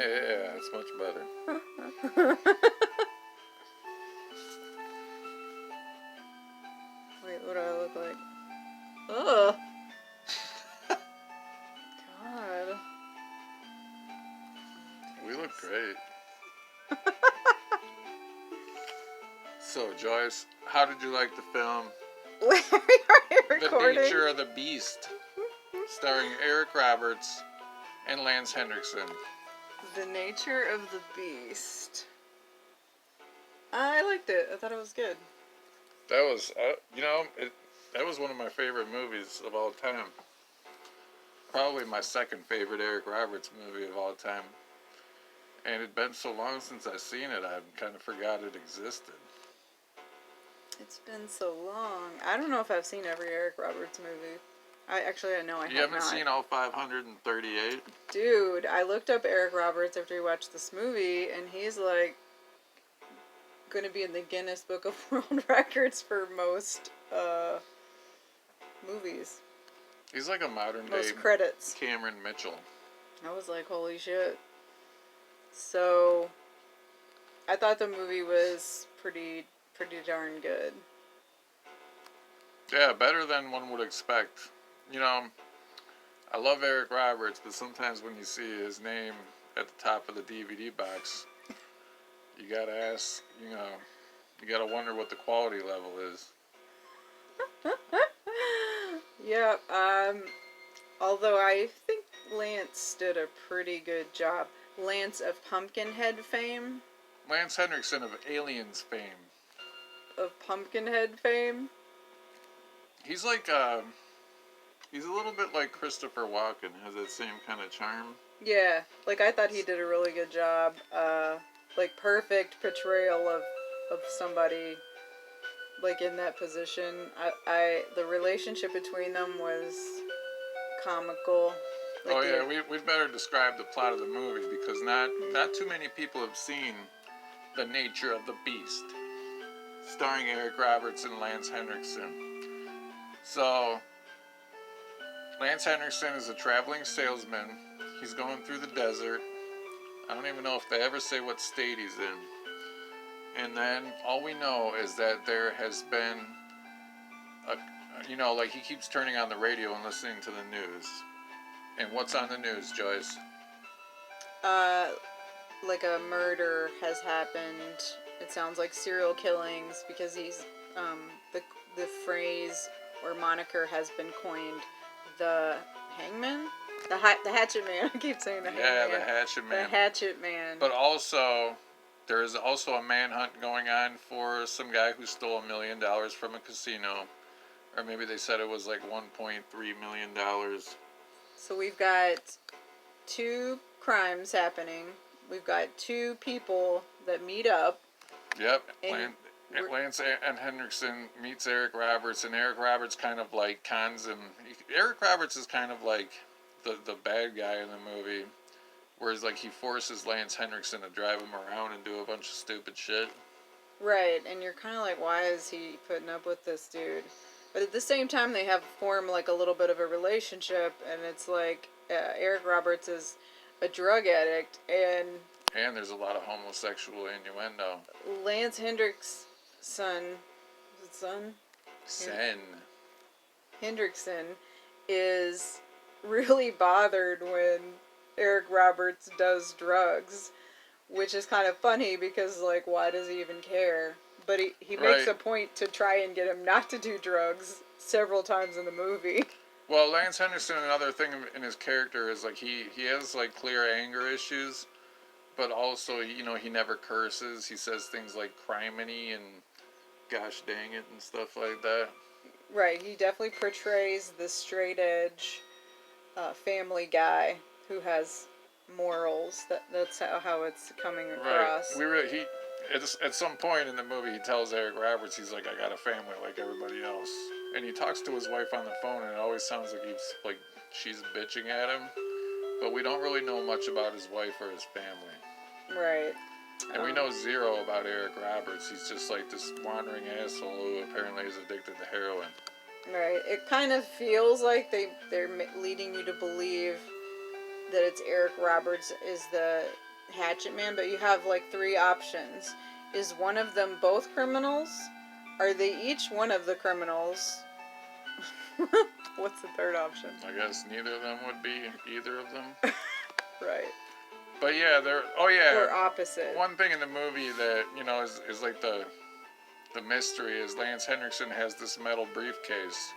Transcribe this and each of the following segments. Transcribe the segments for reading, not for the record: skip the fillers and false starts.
Yeah, it's much better. Wait, what do I look like? Ugh. God. We look great. So, Joyce, how did you like the film? Where are you recording? The Nature of the Beast, starring Eric Roberts and Lance Henriksen. The Nature of the Beast. I liked it. I thought it was good. That was, that was one of my favorite movies of all time. Probably my second favorite Eric Roberts movie of all time. And it'd been so long since I've seen it, I kind of forgot it existed. It's been so long. I don't know if I've seen every Eric Roberts movie. I know I have not. You haven't seen all 538? Dude, I looked up Eric Roberts after we watched this movie, and he's like going to be in the Guinness Book of World Records for most movies. He's like a modern day Most credits. Cameron Mitchell. I was like, holy shit. So, I thought the movie was pretty darn good. Yeah, better than one would expect. You know, I love Eric Roberts, but sometimes when you see his name at the top of the DVD box, you gotta ask, you gotta wonder what the quality level is. Yeah, although I think Lance did a pretty good job. Lance of Pumpkinhead fame. Lance Henriksen of Aliens fame. Of Pumpkinhead fame. He's like, he's a little bit like Christopher Walken, has that same kind of charm. Yeah, like I thought he did a really good job. Like perfect portrayal of somebody like in that position. The relationship between them was comical. Like oh yeah, we'd better describe the plot of the movie because not too many people have seen The Nature of the Beast, starring Eric Roberts and Lance Henriksen. So, Lance Henriksen is a traveling salesman. He's going through the desert. I don't even know if they ever say what state he's in. And then all we know is that there has been like he keeps turning on the radio and listening to the news. And what's on the news, Joyce? Like a murder has happened. It sounds like serial killings because he's the phrase or moniker has been coined, the hangman, the hatchet man. I keep saying the hangman. Yeah, the hatchet man. The hatchet man. But also, there is also a manhunt going on for some guy who stole $1 million from a casino, or maybe they said it was like $1.3 million. So we've got two crimes happening. We've got two people that meet up. Yep. Lance and Henriksen meets Eric Roberts, and Eric Roberts kind of like cons him. Eric Roberts is kind of like the bad guy in the movie, whereas like he forces Lance Henriksen to drive him around and do a bunch of stupid shit. Right, and you're kind of like, why is he putting up with this dude? But at the same time, they have formed like a little bit of a relationship, and it's like Eric Roberts is a drug addict, and there's a lot of homosexual innuendo. Lance Hendriksen, is it son? Henriksen is really bothered when Eric Roberts does drugs, which is kind of funny because, like, why does he even care? But he makes a point to try and get him not to do drugs several times in the movie. Well, Lance Henriksen, another thing in his character is, like, he has, like, clear anger issues, but also, he never curses. He says things like criminy and gosh dang it and stuff like that. Right, he definitely portrays the straight edge family guy who has morals. That's how it's coming across. Right. At some point in the movie, he tells Eric Roberts, he's like, I got a family like everybody else. And he talks to his wife on the phone, and it always sounds like she's bitching at him. But we don't really know much about his wife or his family. Right. And we know zero about Eric Roberts. He's just like this wandering asshole who apparently is addicted to heroin. Right. It kind of feels like they're leading you to believe that it's Eric Roberts is the Hatchet Man, but you have like 3 options. Is one of them both criminals? Are they each one of the criminals? What's the third option? I guess neither of them would be either of them. Right. But yeah, they're... Oh yeah. Or opposite. One thing in the movie that, you know, is like the mystery is Lance Henriksen has this metal briefcase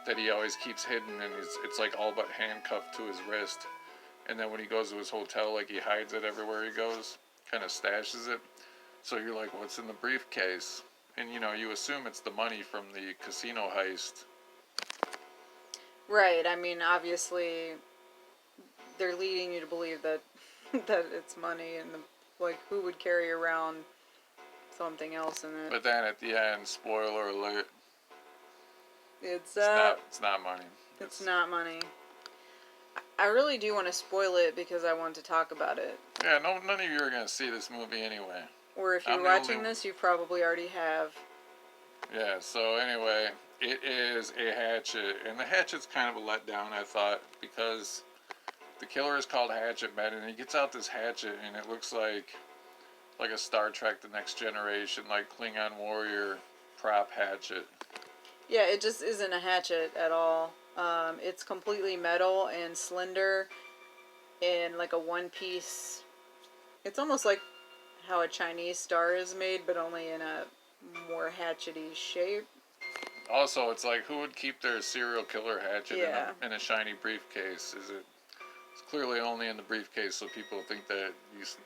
that he always keeps hidden, and it's like all but handcuffed to his wrist. And then when he goes to his hotel, like, he hides it everywhere he goes, kind of stashes it. So you're like, what's in the briefcase? And, you know, you assume it's the money from the casino heist. Right. I mean, obviously, they're leading you to believe that that it's money, and like, who would carry around something else in it? But then at the end, spoiler alert, It's not money. It's not money. I really do want to spoil it because I want to talk about it. Yeah, none of you are gonna see this movie anyway. Or if you're watching this, you probably already have. Yeah. So anyway, it is a hatchet, and the hatchet's kind of a letdown, I thought, because the killer is called Hatchet Man, and he gets out this hatchet, and it looks like a Star Trek: The Next Generation, like Klingon warrior prop hatchet. Yeah, it just isn't a hatchet at all. It's completely metal and slender, and like a one-piece. It's almost like how a Chinese star is made, but only in a more hatchety shape. Also, it's like, who would keep their serial killer hatchet Yeah. in a shiny briefcase? It's clearly only in the briefcase, so people think that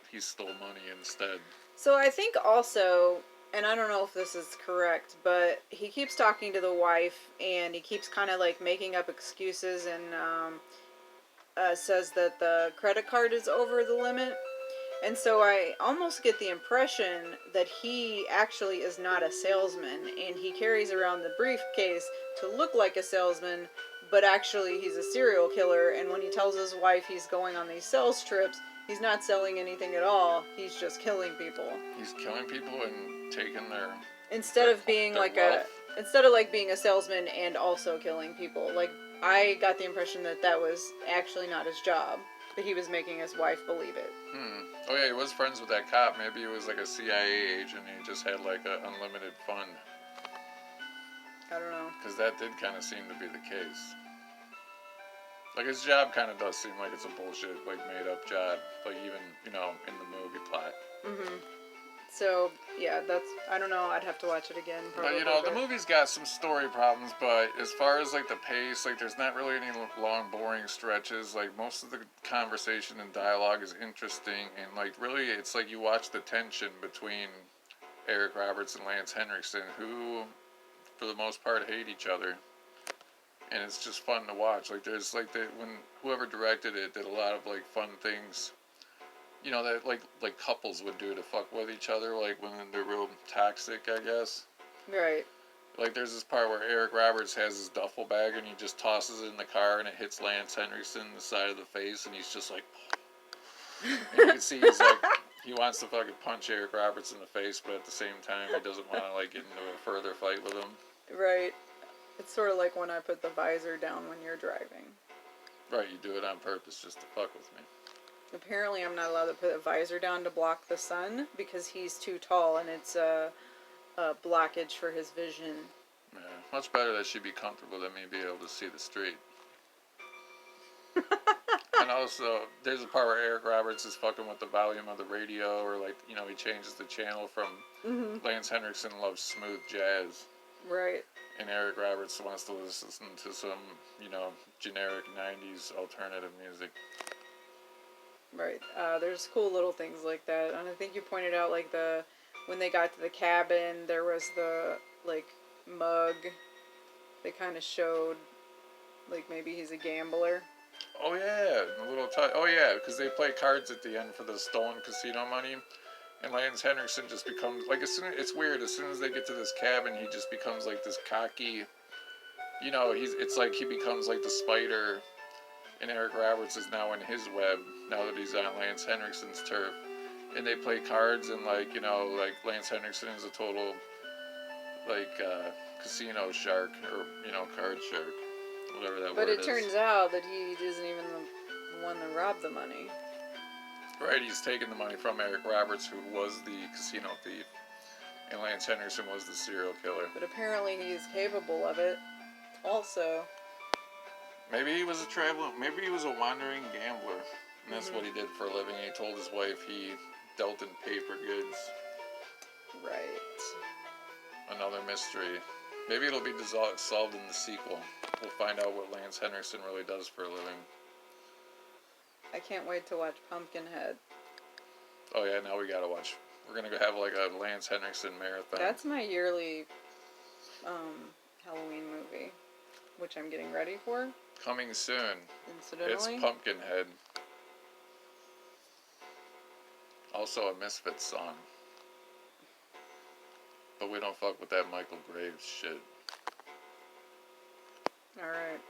he stole money instead. So I think also, and I don't know if this is correct, but he keeps talking to the wife, and he keeps kind of like making up excuses, and says that the credit card is over the limit. And so I almost get the impression that he actually is not a salesman, and he carries around the briefcase to look like a salesman, but actually he's a serial killer, and when he tells his wife he's going on these sales trips, he's not selling anything at all. He's just killing people. He's killing people and taking their... Instead of being like wealth. instead of like being a salesman and also killing people. Like, I got the impression that that was actually not his job, but he was making his wife believe it. Oh yeah, he was friends with that cop. Maybe he was like a CIA agent and he just had like an unlimited fund. I don't know. Because that did kind of seem to be the case. Like, his job kind of does seem like it's a bullshit, like, made-up job. Like, even, you know, in the movie plot. Mm-hmm. So, yeah, I don't know, I'd have to watch it again, probably. But, you know, the movie's got some story problems, but as far as, like, the pace, like, there's not really any long, boring stretches. Like, most of the conversation and dialogue is interesting, and, like, really, it's like you watch the tension between Eric Roberts and Lance Henriksen, who, for the most part, hate each other. And it's just fun to watch. Like, there's, like, when whoever directed it did a lot of, like, fun things, you know, that, like couples would do to fuck with each other, like, when they're real toxic, I guess. Right. Like, there's this part where Eric Roberts has his duffel bag, and he just tosses it in the car, and it hits Lance Henriksen in the side of the face, and he's just like... And you can see he's, like, he wants to fucking punch Eric Roberts in the face, but at the same time, he doesn't want to, like, get into a further fight with him. Right. It's sort of like when I put the visor down when you're driving. Right, you do it on purpose just to fuck with me. Apparently I'm not allowed to put a visor down to block the sun because he's too tall and it's a blockage for his vision. Yeah, much better that she'd be comfortable than me be able to see the street. And also, there's a part where Eric Roberts is fucking with the volume of the radio, or, like, you know, he changes the channel from Lance Henriksen loves smooth jazz. Right. And Eric Roberts wants to listen to some, you know, generic 90s alternative music. Right. There's cool little things like that. And I think you pointed out, like, when they got to the cabin, there was the, like, mug. They kind of showed, like, maybe he's a gambler. Oh, yeah. A little oh, yeah, because they play cards at the end for the stolen casino money. And Lance Henriksen just becomes, like, it's weird, as soon as they get to this cabin, he just becomes, like, this cocky, you know, it's like he becomes, like, the spider, and Eric Roberts is now in his web, now that he's on Lance Henriksen's turf. And they play cards, and, like, you know, like, Lance Henriksen is a total, like, casino shark, or, you know, card shark, whatever that word is. But it turns out that he isn't even the one that robbed the money. Right, he's taking the money from Eric Roberts, who was the casino thief, and Lance Henriksen was the serial killer. But apparently he's capable of it. Also. Maybe he was maybe he was a wandering gambler, and that's what he did for a living. He told his wife he dealt in paper goods. Right. Another mystery. Maybe it'll be solved in the sequel. We'll find out what Lance Henriksen really does for a living. I can't wait to watch Pumpkinhead. Oh yeah, now we gotta watch. We're gonna have like a Lance Henriksen marathon. That's my yearly Halloween movie, which I'm getting ready for. Coming soon. Incidentally. It's Pumpkinhead. Also a Misfits song. But we don't fuck with that Michael Graves shit. Alright.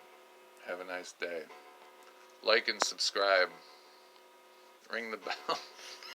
Have a nice day. Like and subscribe. Ring the bell.